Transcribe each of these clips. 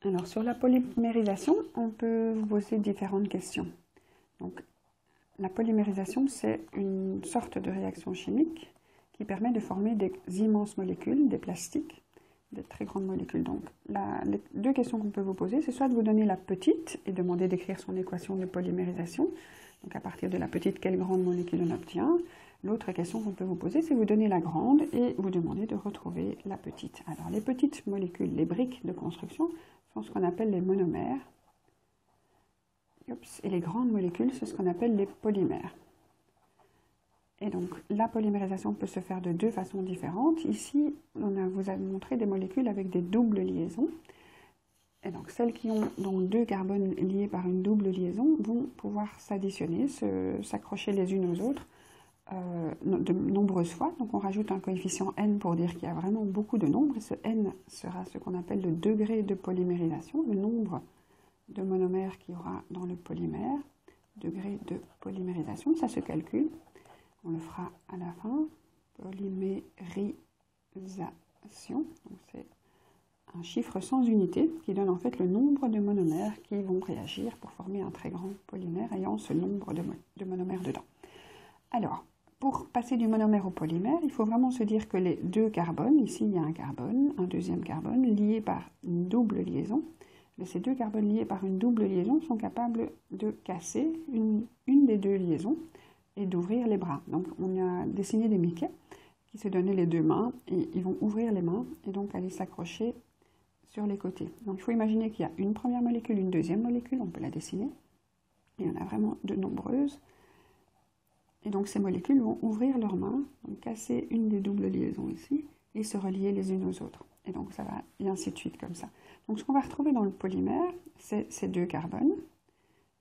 Alors, sur la polymérisation, on peut vous poser différentes questions. Donc, la polymérisation, c'est une sorte de réaction chimique qui permet de former des immenses molécules, des plastiques, des très grandes molécules. Donc, les deux questions qu'on peut vous poser, c'est soit de vous donner la petite et demander d'écrire son équation de polymérisation. Donc, à partir de la petite, quelle grande molécule on obtient? L'autre question qu'on peut vous poser, c'est vous donner la grande et vous demander de retrouver la petite. Alors, les petites molécules, les briques de construction, sont ce qu'on appelle les monomères. Et les grandes molécules, c'est ce qu'on appelle les polymères. Et donc, la polymérisation peut se faire de deux façons différentes. Ici, vous a montré des molécules avec des doubles liaisons. Et donc, celles qui ont donc deux carbones liés par une double liaison vont pouvoir s'additionner, s'accrocher les unes aux autres de nombreuses fois. Donc, on rajoute un coefficient n pour dire qu'il y a vraiment beaucoup de nombres. Et ce n sera ce qu'on appelle le degré de polymérisation, le nombre de monomères qu'il y aura dans le polymère. Degré de polymérisation, ça se calcule. On le fera à la fin. Polymérisation, c'est un chiffre sans unité qui donne en fait le nombre de monomères qui vont réagir pour former un très grand polymère ayant ce nombre de monomères dedans. Alors, pour passer du monomère au polymère, il faut vraiment se dire que les deux carbones, ici il y a un carbone, un deuxième carbone, liés par une double liaison. Mais ces deux carbones liés par une double liaison sont capables de casser une des deux liaisons et d'ouvrir les bras. Donc on a dessiné des Mickey qui se donnaient les deux mains et ils vont ouvrir les mains et donc aller s'accrocher sur les côtés. Donc il faut imaginer qu'il y a une première molécule, une deuxième molécule, on peut la dessiner. Il y en a vraiment de nombreuses. Et donc ces molécules vont ouvrir leurs mains, donc casser une des doubles liaisons ici et se relier les unes aux autres. Et donc ça va, et ainsi de suite comme ça. Donc ce qu'on va retrouver dans le polymère, c'est ces deux carbones,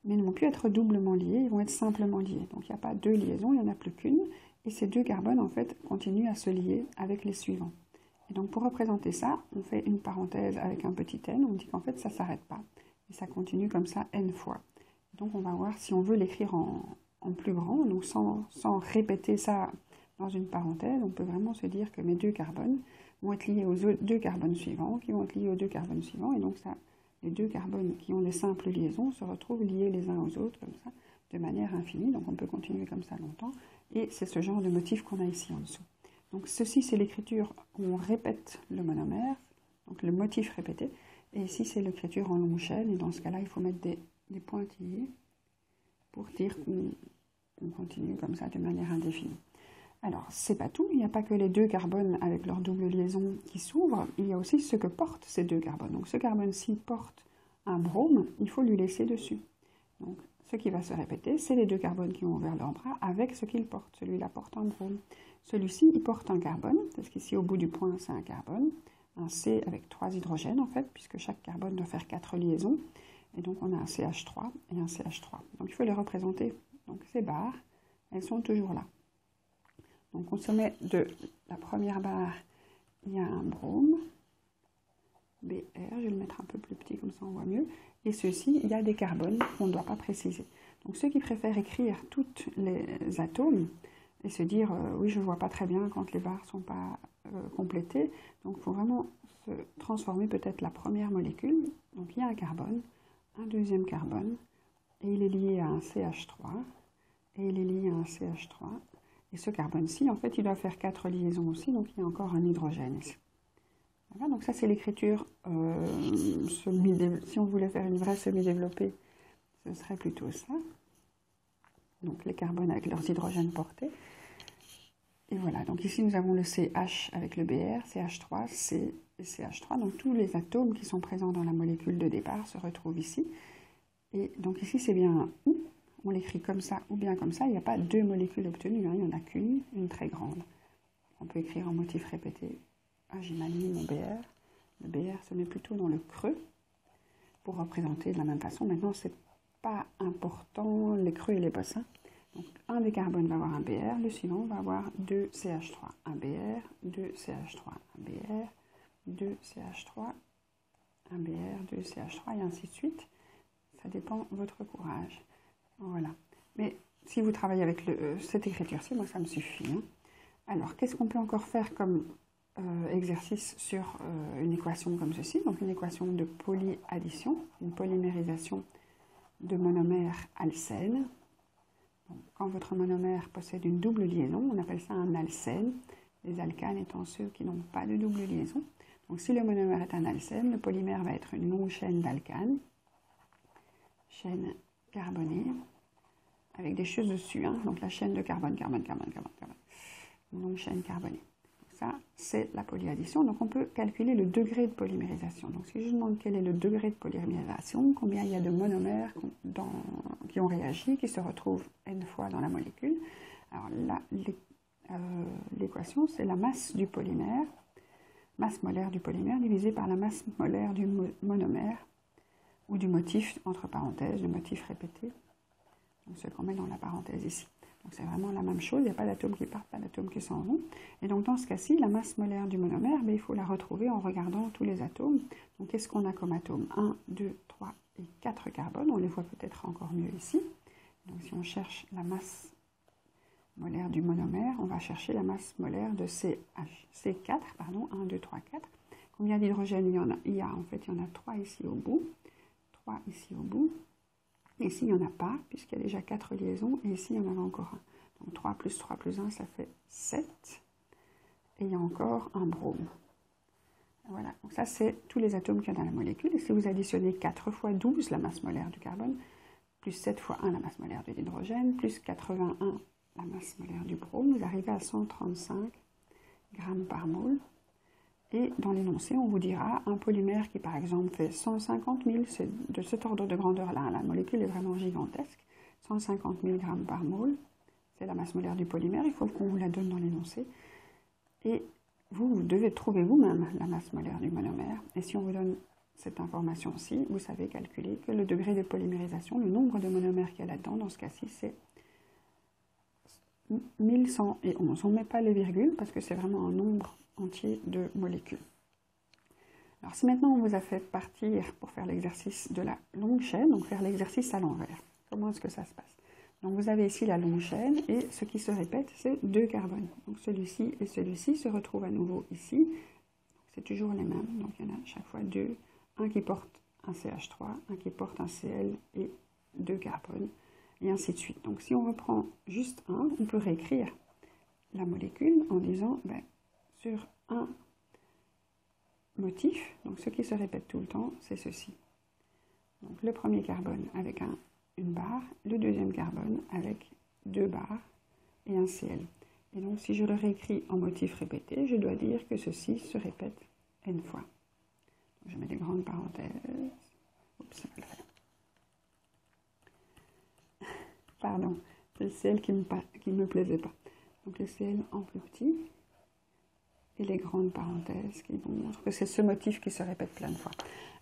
mais ils ne vont plus être doublement liés, ils vont être simplement liés. Donc il n'y a pas deux liaisons, il n'y en a plus qu'une, et ces deux carbones en fait continuent à se lier avec les suivants. Et donc pour représenter ça, on fait une parenthèse avec un petit n, on dit qu'en fait ça ne s'arrête pas, et ça continue comme ça n fois. Donc on va voir si on veut l'écrire en plus grand, donc sans répéter ça dans une parenthèse, on peut vraiment se dire que mes deux carbones vont être liés aux deux carbones suivants, qui vont être liés aux deux carbones suivants, et donc ça, les deux carbones qui ont des simples liaisons se retrouvent liés les uns aux autres, comme ça, de manière infinie, donc on peut continuer comme ça longtemps, et c'est ce genre de motif qu'on a ici en dessous. Donc ceci, c'est l'écriture où on répète le monomère, donc le motif répété, et ici c'est l'écriture en longue chaîne, et dans ce cas-là, il faut mettre des pointillés pour dire qu'on continue comme ça de manière indéfinie. Alors, c'est pas tout, il n'y a pas que les deux carbones avec leur double liaison qui s'ouvrent, il y a aussi ce que portent ces deux carbones. Donc ce carbone-ci porte un brome, il faut lui laisser dessus. Donc ce qui va se répéter, c'est les deux carbones qui ont ouvert leurs bras avec ce qu'ils portent. Celui-là porte un brome. Celui-ci, il porte un carbone, parce qu'ici au bout du point, c'est un carbone, un C avec 3 hydrogènes en fait, puisque chaque carbone doit faire 4 liaisons. Et donc on a un CH3 et un CH3. Donc il faut les représenter. Donc ces barres, elles sont toujours là. Donc au sommet de la première barre, il y a un brome, BR, je vais le mettre un peu plus petit comme ça on voit mieux. Et ceci, il y a des carbones qu'on ne doit pas préciser. Donc ceux qui préfèrent écrire tous les atomes et se dire oui je ne vois pas très bien quand les barres ne sont pas complétées, donc il faut vraiment se transformer peut-être la première molécule. Donc il y a un carbone, un deuxième carbone, et il est lié à un CH3, et il est lié à un CH3. Et ce carbone-ci, en fait, il doit faire 4 liaisons aussi, donc il y a encore un hydrogène ici. Voilà, donc ça c'est l'écriture, si on voulait faire une vraie semi-développée, ce serait plutôt ça. Donc les carbones avec leurs hydrogènes portés. Et voilà, donc ici nous avons le CH avec le BR, CH3, C et CH3. Donc tous les atomes qui sont présents dans la molécule de départ se retrouvent ici. Et donc ici c'est bien un OU. On l'écrit comme ça ou bien comme ça, il n'y a pas deux molécules obtenues, hein, il n'y en a qu'une, une très grande. On peut écrire en motif répété, j'imagine mon BR. Le BR se met plutôt dans le creux pour représenter de la même façon. Maintenant, ce n'est pas important les creux et les bosses. Donc un des carbones va avoir un BR, le suivant va avoir 2 CH3, un BR, 2 CH3, un BR, 2 CH3, un BR, 2 CH3 et ainsi de suite. Ça dépend de votre courage. Voilà. Mais si vous travaillez avec cette écriture-ci, moi ça me suffit. Hein. Alors, qu'est-ce qu'on peut encore faire comme exercice sur une équation comme ceci, donc une équation de polyaddition, une polymérisation de monomères alcènes. Donc, quand votre monomère possède une double liaison, on appelle ça un alcène, les alcanes étant ceux qui n'ont pas de double liaison. Donc si le monomère est un alcène, le polymère va être une longue chaîne d'alcanes, chaîne carbonée, avec des choses dessus, hein, donc la chaîne de carbone, une longue chaîne carbonée. Ça, c'est la polyaddition. Donc, on peut calculer le degré de polymérisation. Donc, si je demande quel est le degré de polymérisation, combien il y a de monomères qui ont réagi, qui se retrouvent n fois dans la molécule. Alors là, l'équation, c'est la masse du polymère, masse molaire du polymère divisée par la masse molaire du monomère ou du motif, entre parenthèses, le motif répété. Donc, ce qu'on met dans la parenthèse ici. Donc c'est vraiment la même chose, il n'y a pas d'atomes qui partent, pas d'atomes qui s'en vont. Et donc dans ce cas-ci, la masse molaire du monomère, il faut la retrouver en regardant tous les atomes. Donc qu'est-ce qu'on a comme atomes? 1, 2, 3 et 4 carbones, on les voit peut-être encore mieux ici. Donc si on cherche la masse molaire du monomère, on va chercher la masse molaire de C4, pardon, 1, 2, 3, 4. Combien d'hydrogène il y en a? Il y en a 3 ici au bout, 3 ici au bout. Ici, il n'y en a pas, puisqu'il y a déjà 4 liaisons, et ici, il y en a encore un. Donc 3 plus 3 plus 1, ça fait 7. Et il y a encore un brome. Voilà, donc ça, c'est tous les atomes qu'il y a dans la molécule. Et si vous additionnez 4 fois 12, la masse molaire du carbone, plus 7 fois 1, la masse molaire de l'hydrogène, plus 81, la masse molaire du brome, vous arrivez à 135 grammes par mole. Et dans l'énoncé, on vous dira un polymère qui, par exemple, fait 150 000, c'est de cet ordre de grandeur-là, la molécule est vraiment gigantesque, 150 000 grammes par mole, c'est la masse molaire du polymère, il faut qu'on vous la donne dans l'énoncé. Et vous devez trouver vous-même la masse molaire du monomère. Et si on vous donne cette information-ci, vous savez calculer que le degré de polymérisation, le nombre de monomères qu'il y a là-dedans, dans ce cas-ci, c'est 1111. On ne met pas les virgules parce que c'est vraiment un nombre entier de molécules. Alors si maintenant on vous a fait partir pour faire l'exercice de la longue chaîne, donc faire l'exercice à l'envers, comment est-ce que ça se passe? Donc vous avez ici la longue chaîne et ce qui se répète c'est 2 carbones. Donc celui-ci et celui-ci se retrouvent à nouveau ici. C'est toujours les mêmes, donc il y en a à chaque fois 2, un qui porte un CH3, un qui porte un Cl et 2 carbones, et ainsi de suite. Donc si on reprend juste un, on peut réécrire la molécule en disant sur un motif, donc ce qui se répète tout le temps, c'est ceci. Donc le premier carbone avec une barre, le deuxième carbone avec 2 barres et un Cl. Et donc si je le réécris en motif répété, je dois dire que ceci se répète n fois. Donc, je mets des grandes parenthèses. Oups, ça va le faire. Pardon, c'est le Cl qui me plaisait pas. Donc le Cl en plus petit. Et les grandes parenthèses qui vous montrent que c'est ce motif qui se répète plein de fois.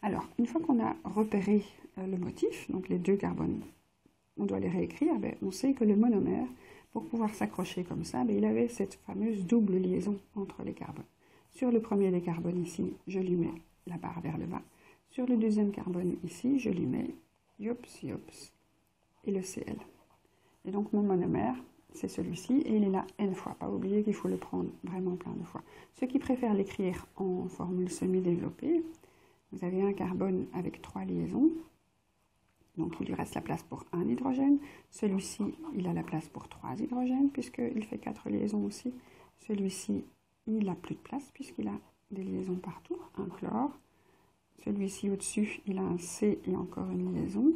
Alors, une fois qu'on a repéré le motif, donc les 2 carbones, on doit les réécrire, on sait que le monomère, pour pouvoir s'accrocher comme ça, il avait cette fameuse double liaison entre les carbones. Sur le premier des carbones ici, je lui mets la barre vers le bas. Sur le deuxième carbone ici, je lui mets yops, yops, et le Cl. Et donc mon monomère, c'est celui-ci, et il est là n fois. Pas oublier qu'il faut le prendre vraiment plein de fois. Ceux qui préfèrent l'écrire en formule semi-développée, vous avez un carbone avec 3 liaisons, donc il lui reste la place pour un hydrogène. Celui-ci, il a la place pour 3 hydrogènes, puisqu'il fait 4 liaisons aussi. Celui-ci, il n'a plus de place, puisqu'il a des liaisons partout, un chlore. Celui-ci au-dessus, il a un C et encore une liaison.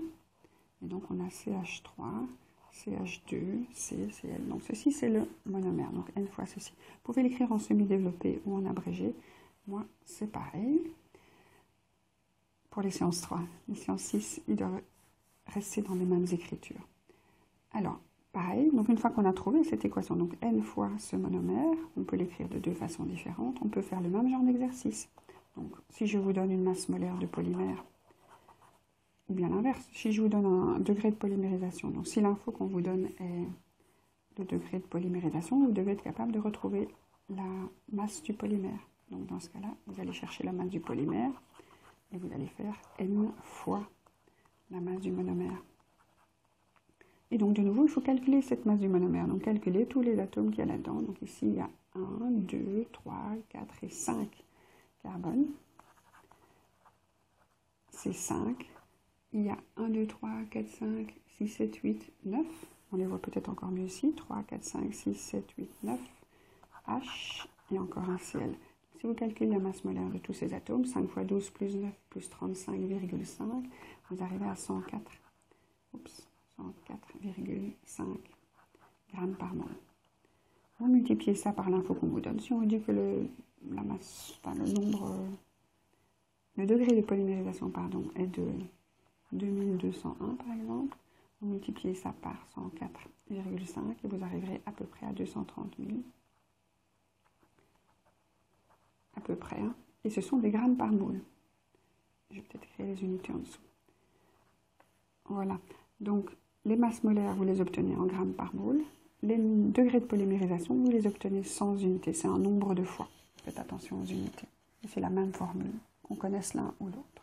Et donc on a CH3, CH2, C, Cl. Donc ceci, c'est le monomère, donc n fois ceci. Vous pouvez l'écrire en semi-développé ou en abrégé. Moi, c'est pareil. Pour les séances 3. Les séances 6, ils doivent rester dans les mêmes écritures. Alors, pareil, donc une fois qu'on a trouvé cette équation, donc n fois ce monomère, on peut l'écrire de 2 façons différentes. On peut faire le même genre d'exercice. Donc, si je vous donne une masse molaire de polymère, ou bien l'inverse, si je vous donne un degré de polymérisation, donc si l'info qu'on vous donne est le degré de polymérisation, vous devez être capable de retrouver la masse du polymère. Donc dans ce cas-là, vous allez chercher la masse du polymère et vous allez faire n fois la masse du monomère. Et donc, de nouveau, il faut calculer cette masse du monomère. Donc, calculer tous les atomes qu'il y a là-dedans. Donc, ici, il y a 1, 2, 3, 4 et 5 carbone. C'est 5. Il y a 1, 2, 3, 4, 5, 6, 7, 8, 9. On les voit peut-être encore mieux ici. 3, 4, 5, 6, 7, 8, 9. H et encore un Cl. Si vous calculez la masse molaire de tous ces atomes, 5 fois 12 plus 9 plus 35,5, vous arrivez à 104. Oups. 104,5 grammes par mol. Vous multipliez ça par l'info qu'on vous donne. Si on vous dit que la masse, enfin le degré de polymérisation est de 2201 par exemple, vous multipliez ça par 104,5 et vous arriverez à peu près à 230 000. À peu près. Hein. Et ce sont des grammes par mole. Je vais peut-être créer les unités en dessous. Voilà. Donc, les masses molaires, vous les obtenez en grammes par mole. Les degrés de polymérisation, vous les obtenez sans unité. C'est un nombre de fois. Faites attention aux unités. C'est la même formule, qu'on connaisse l'un ou l'autre.